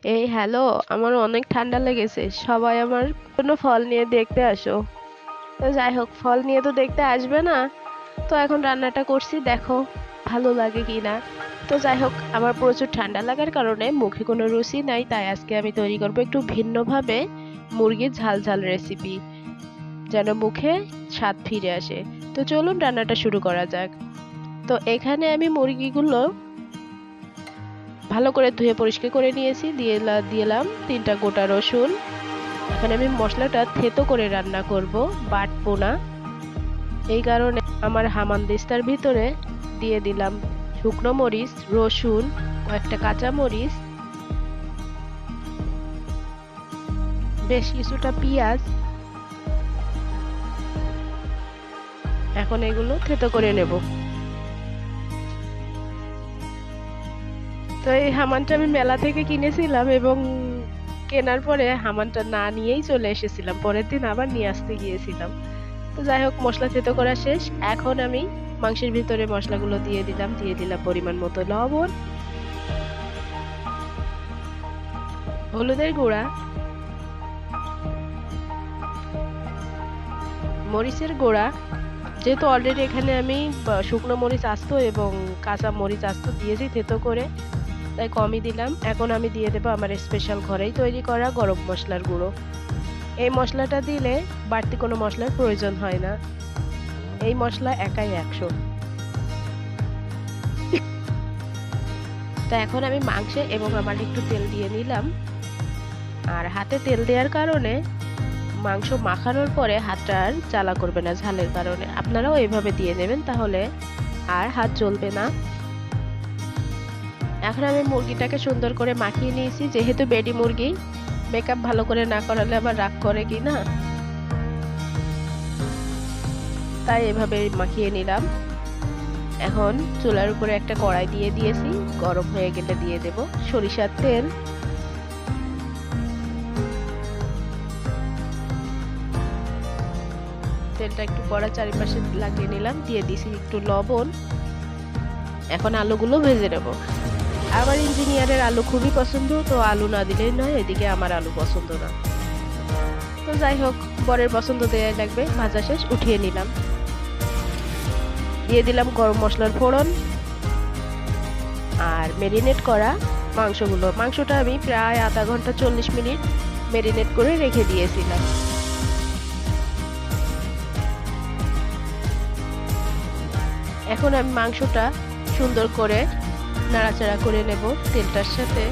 এই হ্যালো, আমার অনেক ঠান্ডা লেগেছে, সবাই আমার জন্য ফল নিয়ে দেখতে আসো। তো যাই হোক, ফল নিয়ে তো দেখতে আসবে না, তো এখন রান্নাটা করছি, দেখো ভালো লাগে কি না। তো যাই হোক, আমার প্রচুর ঠান্ডা লাগার কারণে মুখে কোনো রুচি নাই, তাই আজকে আমি তৈরি করবো একটু ভিন্নভাবে মুরগির ঝাল ঝাল রেসিপি, যেন মুখে স্বাদ ফিরে আসে। তো চলুন রান্নাটা শুরু করা যাক। তো এখানে আমি মুরগিগুলো ভালো করে ধুয়ে পরিষ্কার করে নিয়েছি, দিলাম 3টা গোটা রসুন। এখানে আমি মশলাটা থেতো করে রান্না করব, বাটবো না। এই কারণে আমার হামানদিস্তার ভিতরে দিয়ে দিলাম শুকনো মরিচ, রসুন, কয়েকটা কাঁচা মরিচ, বেশ কিছুটা পেঁয়াজ। এখন এগুলো থেতো করে নেব। তো এই হামানটা আমি মেলা থেকে কিনেছিলাম এবং কেনার পরে হামানটা না নিয়েই চলে এসেছিলাম, পরের দিন আবার নিয়ে আসতে গিয়েছিলাম। তো যাই হোক, মশলা থেতো করা শেষ। এখন আমি মাংসের ভিতরে মশলাগুলো দিয়ে দিলাম পরিমাণ মতো লবণ, হলুদের গুঁড়া, মরিচের গুঁড়া। যেহেতু অলরেডি এখানে আমি শুকনো মরিচ আস্ত এবং কাঁচা মরিচ আস্ত দিয়েছি থেতো করে, তাই কমই দিলাম। এখন আমি দিয়ে দেবো আমার স্পেশাল ঘরেই তৈরি করা গরম মশলার গুঁড়ো। এই মশলাটা দিলে বাড়তি কোনো মশলার প্রয়োজন হয় না, এই মশলা একাই 100। তো এখন আমি মাংসে এবং আমার একটু তেল দিয়ে নিলাম। আর হাতে তেল দেওয়ার কারণে মাংস মাখানোর পরে হাতটা আর জ্বালা করবে না ঝালের কারণে। আপনারাও এইভাবে দিয়ে নেবেন, তাহলে আর হাত জ্বলবে না। এখন আমি মুরগিটাকে সুন্দর করে মাখিয়ে নিয়েছি, যেহেতু বেডি মুরগি, মেকআপ ভালো করে না করালে আবার রাগ করে কি না, তাই এভাবে মাখিয়ে নিলাম। এখন চুলার উপরে একটা কড়াই দিয়ে দিয়েছি, গরম হয়ে গেলে দিয়ে দেব সরিষার তেল। তেলটা একটু কড়ার চারিপাশে লাগিয়ে নিলাম, দিয়ে দিয়েছি একটু লবণ। এখন আলুগুলো ভেজে নেব। আমার ইঞ্জিনিয়ারের আলু খুবই পছন্দ, তো আলু না দিলেই নয়, এদিকে আমার আলু পছন্দ না। তো যাই হোক, বরের পছন্দ দেওয়াই লাগবে। ভাজা শেষ, উঠিয়ে নিলাম। দিয়ে দিলাম গরম মশলার ফোড়ন আর মেরিনেট করা মাংসটা আমি প্রায় আধা ঘন্টা 40 মিনিট মেরিনেট করে রেখে দিয়েছিলাম। এখন আমি মাংসটা সুন্দর করে নাড়াচাড়া করে নেব তেলটার সাথে।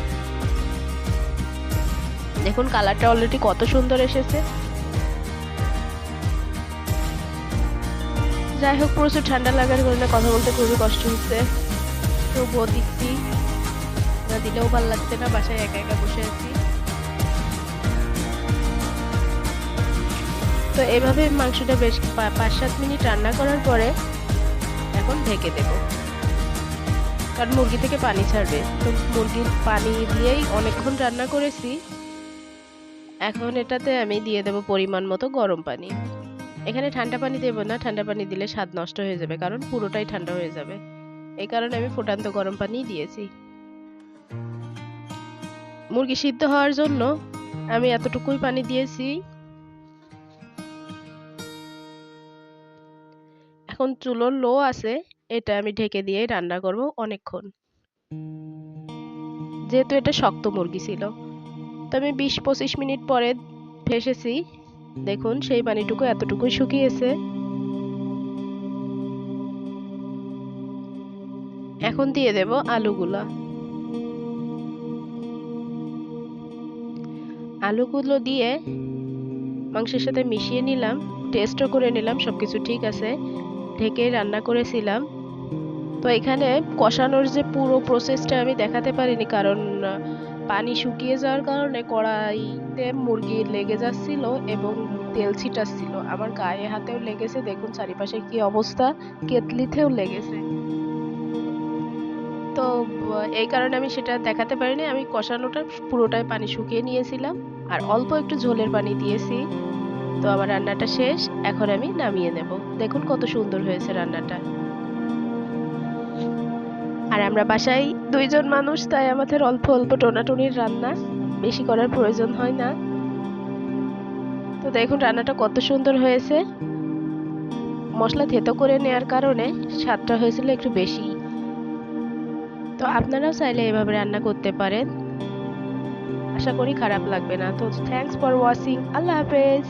দেখুন কালারটা অলরেডি কত সুন্দর এসেছে। যাই হোক, প্রচুর ঠান্ডা লাগার কারণে কথা বলতে খুবই কষ্ট হচ্ছে, তবুও দিচ্ছি, না দিলেও ভালো লাগছে না, বাসায় একা একা বসে আছি। তো এভাবে মাংসটা বেশ 5-7 মিনিট রান্না করার পরে এখন ঢেকে দেব, কারণ মুরগি থেকে পানি ছাড়বে। তো মুরগির পানি দিয়েই অনেকক্ষণ রান্না করেছি। এখন এটাতে আমি দিয়ে দেব পরিমাণ মতো গরম পানি। এখানে ঠান্ডা পানি দেব না, ঠান্ডা পানি দিলে স্বাদ নষ্ট হয়ে যাবে, কারণ পুরোটাই ঠান্ডা হয়ে যাবে। এই কারণে আমি ফুটান্ত গরম পানি দিয়েছি। মুরগি সিদ্ধ হওয়ার জন্য আমি এতটুকুই পানি দিয়েছি। এখন চুলো লো আছে, এটা আমি ঢেকে দিয়ে রান্না করব অনেকক্ষণ, যেহেতু এটা শক্ত মুরগি ছিল। তো আমি 20-25 মিনিট পরে ভেসেছি, দেখুন সেই পানিটুকু এতটুকুই শুকিয়েছে। এখন দিয়ে দেব আলুগুলো দিয়ে মাংসের সাথে মিশিয়ে নিলাম, টেস্টও করে নিলাম, সবকিছু ঠিক আছে। ঢেকে রান্না করেছিলাম। তো এখানে কষানোর যে পুরো প্রসেসটা আমি দেখাতে পারিনি, কারণ পানি শুকিয়ে যাওয়ার কারণে কড়াইতে মুরগি লেগে যাচ্ছিল এবং তেল ছিটাচ্ছিল, আমার গায়ে হাতেও লেগেছে, দেখুন চারিপাশে কি অবস্থা, কেতলিতেও লেগেছে। তো এই কারণে আমি সেটা দেখাতে পারিনি। আমি কষানোটা পুরোটাই পানি শুকিয়ে নিয়েছিলাম আর অল্প একটু ঝোলের পানি দিয়েছি। তো আমার রান্নাটা শেষ, এখন আমি নামিয়ে নেব। দেখুন কত সুন্দর হয়েছে রান্নাটা। আর আমরা বাসায় 2 জন মানুষ, তাই আমাদের অল্প অল্প টোনাটুনির রান্না। বেশি করার প্রয়োজন হয় না। তো দেখুন রান্নাটা কত সুন্দর হয়েছে। মশলা থেতো করে নেওয়ার কারণে স্বাদটা হয়েছিল একটু বেশি। তো আপনারাও চাইলে এভাবে রান্না করতে পারেন, আশা করি খারাপ লাগবে না। তো থ্যাঙ্কস ফর ওয়াচিং, আল্লাহ হাফেজ।